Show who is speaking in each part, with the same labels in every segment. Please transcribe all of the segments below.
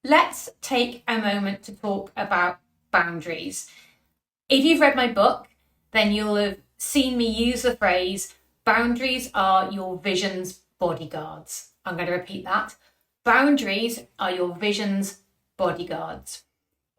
Speaker 1: let's take a moment to talk about boundaries. If you've read my book, then you'll have seen me use the phrase, boundaries are your vision's bodyguards. I'm going to repeat that. Boundaries are your vision's bodyguards.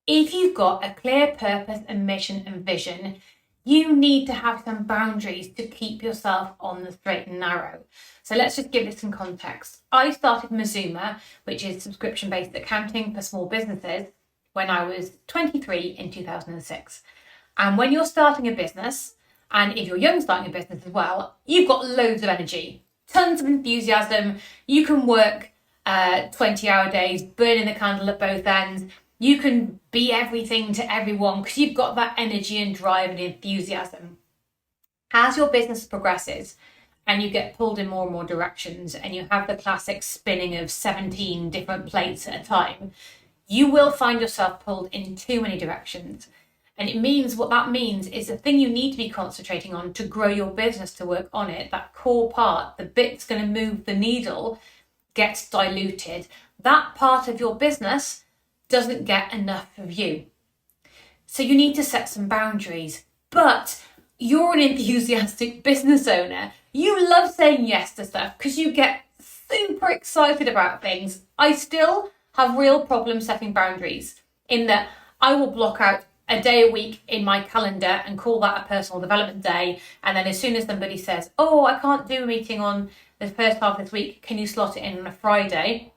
Speaker 1: If you've got a clear purpose and mission and vision, you need to have some boundaries to keep yourself on the straight and narrow. So let's just give this some context. I started Mazuma, which is subscription-based accounting for small businesses, when I was 23 in 2006. And when you're starting a business, and if you're young starting a business as well, you've got loads of energy, tons of enthusiasm. You can work 20-hour days, burning the candle at both ends. You can be everything to everyone because you've got that energy and drive and enthusiasm. As your business progresses and you get pulled in more and more directions and you have the classic spinning of 17 different plates at a time, you will find yourself pulled in too many directions. And what that means is the thing you need to be concentrating on to grow your business, to work on it, that core part, the bit that's going to move the needle, gets diluted. That part of your business doesn't get enough of you. So you need to set some boundaries. But you're an enthusiastic business owner. You love saying yes to stuff because you get super excited about things. I still have real problems setting boundaries in that I will block out a day a week in my calendar and call that a personal development day. And then as soon as somebody says, oh, I can't do a meeting on the first half of this week, can you slot it in on a Friday?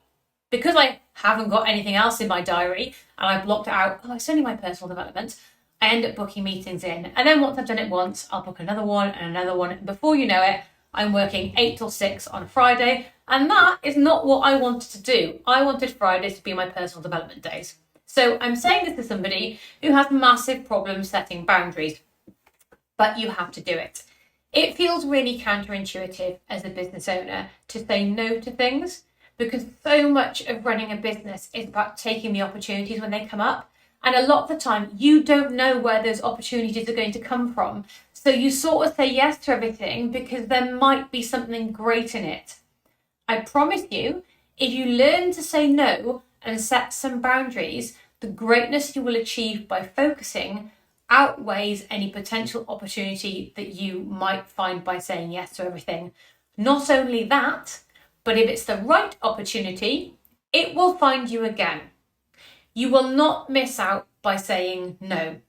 Speaker 1: Because I haven't got anything else in my diary and I blocked it out, oh, it's only my personal development, I end up booking meetings in. And then once I've done it once, I'll book another one and another one. And before you know it, I'm working 8 till 6 on a Friday. And that is not what I wanted to do. I wanted Fridays to be my personal development days. So I'm saying this to somebody who has massive problems setting boundaries, but you have to do it. It feels really counterintuitive as a business owner to say no to things, because so much of running a business is about taking the opportunities when they come up. And a lot of the time, you don't know where those opportunities are going to come from. So you sort of say yes to everything because there might be something great in it. I promise you, if you learn to say no and set some boundaries, the greatness you will achieve by focusing outweighs any potential opportunity that you might find by saying yes to everything. Not only that, but if it's the right opportunity, it will find you again. You will not miss out by saying no.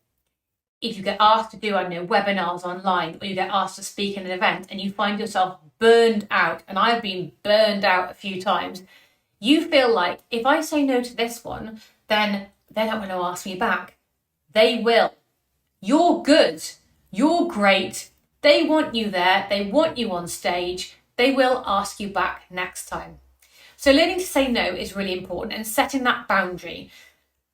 Speaker 1: If you get asked to do, webinars online, or you get asked to speak in an event and you find yourself burned out, and I've been burned out a few times, you feel like if I say no to this one, then they're not going to ask me back. They will. You're good. You're great. They want you there. They want you on stage. They will ask you back next time. So learning to say no is really important and setting that boundary.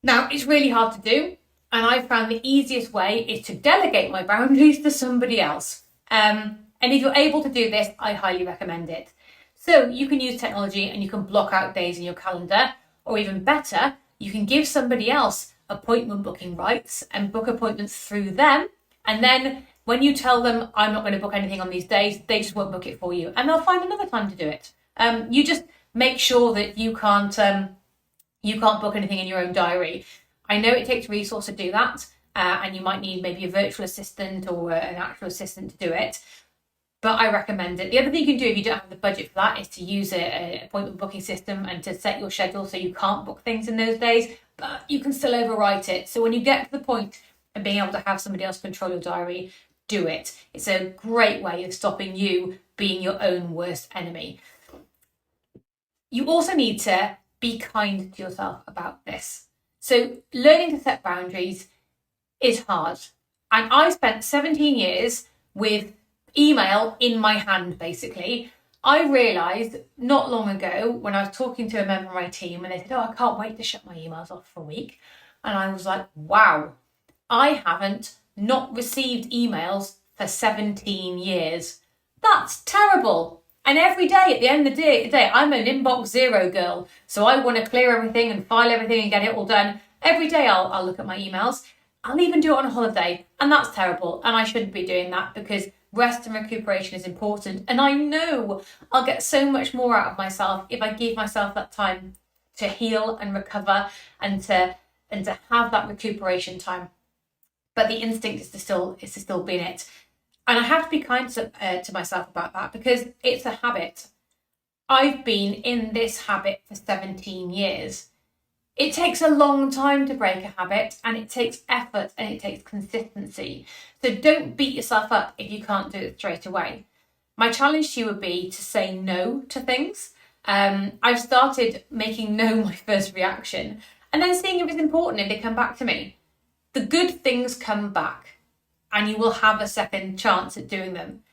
Speaker 1: Now, it's really hard to do. And I found the easiest way is to delegate my boundaries to somebody else. And if you're able to do this, I highly recommend it. So you can use technology and you can block out days in your calendar, or even better, you can give somebody else appointment booking rights and book appointments through them. And then when you tell them, I'm not going to book anything on these days, they just won't book it for you. And they'll find another time to do it. You just make sure that you can't book anything in your own diary. I know it takes resource to do that. And you might need maybe a virtual assistant or an actual assistant to do it. But I recommend it. The other thing you can do if you don't have the budget for that is to use an appointment booking system and to set your schedule so you can't book things in those days, but you can still overwrite it. So when you get to the point of being able to have somebody else control your diary, do it. It's a great way of stopping you being your own worst enemy. You also need to be kind to yourself about this. So learning to set boundaries is hard. And I spent 17 years with email in my hand, basically. I realised not long ago when I was talking to a member of my team and they said, oh, I can't wait to shut my emails off for a week. And I was like, wow, I haven't not received emails for 17 years. That's terrible. And every day at the end of the day, I'm an inbox zero girl. So I want to clear everything and file everything and get it all done. Every day I'll look at my emails. I'll even do it on a holiday. And that's terrible. And I shouldn't be doing that because rest and recuperation is important. And I know I'll get so much more out of myself if I give myself that time to heal and recover and to have that recuperation time. But the instinct is to still be in it. And I have to be kind to myself about that, because it's a habit. I've been in this habit for 17 years. It takes a long time to break a habit, and it takes effort and it takes consistency. So don't beat yourself up if you can't do it straight away. My challenge to you would be to say no to things. I've started making no my first reaction and then seeing if it's important if they come back to me. The good things come back and you will have a second chance at doing them.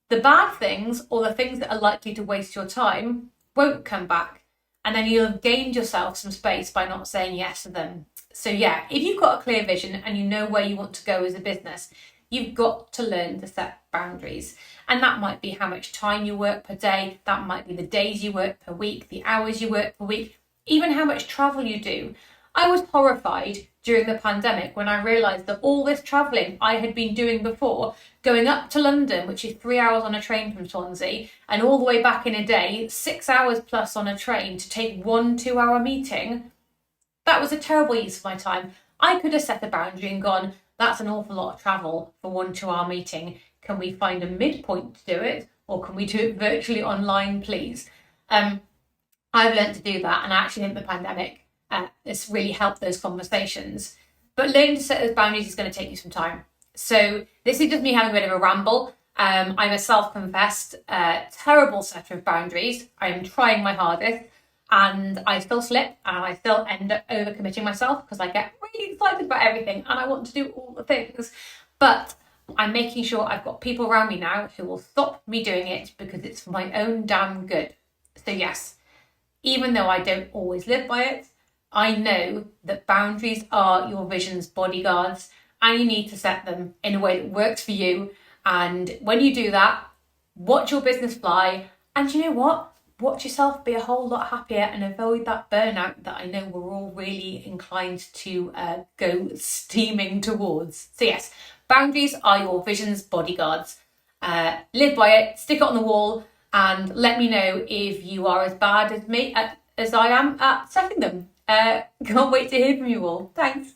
Speaker 1: The bad things, or the things that are likely to waste your time, won't come back. And then you'll have gained yourself some space by not saying yes to them. So yeah, if you've got a clear vision and you know where you want to go as a business, you've got to learn to set boundaries. And that might be how much time you work per day. That might be the days you work per week, the hours you work per week, even how much travel you do. I was horrified during the pandemic when I realised that all this travelling I had been doing before, going up to London, which is 3 hours on a train from Swansea, and all the way back in a day, 6 hours plus on a train to take 1 2-hour meeting, that was a terrible use of my time. I could have set a boundary and gone, that's an awful lot of travel for 1 2-hour meeting. Can we find a midpoint to do it? Or can we do it virtually online, please? I've learned to do that, and I actually think the pandemic it's really helped those conversations. But learning to set those boundaries is going to take you some time. So this is just me having a bit of a ramble. I'm a self-confessed terrible setter of boundaries. I am trying my hardest, and I still slip, and I still end up overcommitting myself because I get really excited about everything and I want to do all the things. But I'm making sure I've got people around me now who will stop me doing it because it's for my own damn good. So yes, even though I don't always live by it, I know that boundaries are your vision's bodyguards, and you need to set them in a way that works for you. And when you do that, watch your business fly. And you know what? Watch yourself be a whole lot happier and avoid that burnout that I know we're all really inclined to go steaming towards. So yes, boundaries are your vision's bodyguards. Live by it, stick it on the wall, and let me know if you are as bad as me as I am at setting them. Can't wait to hear from you all. Thanks.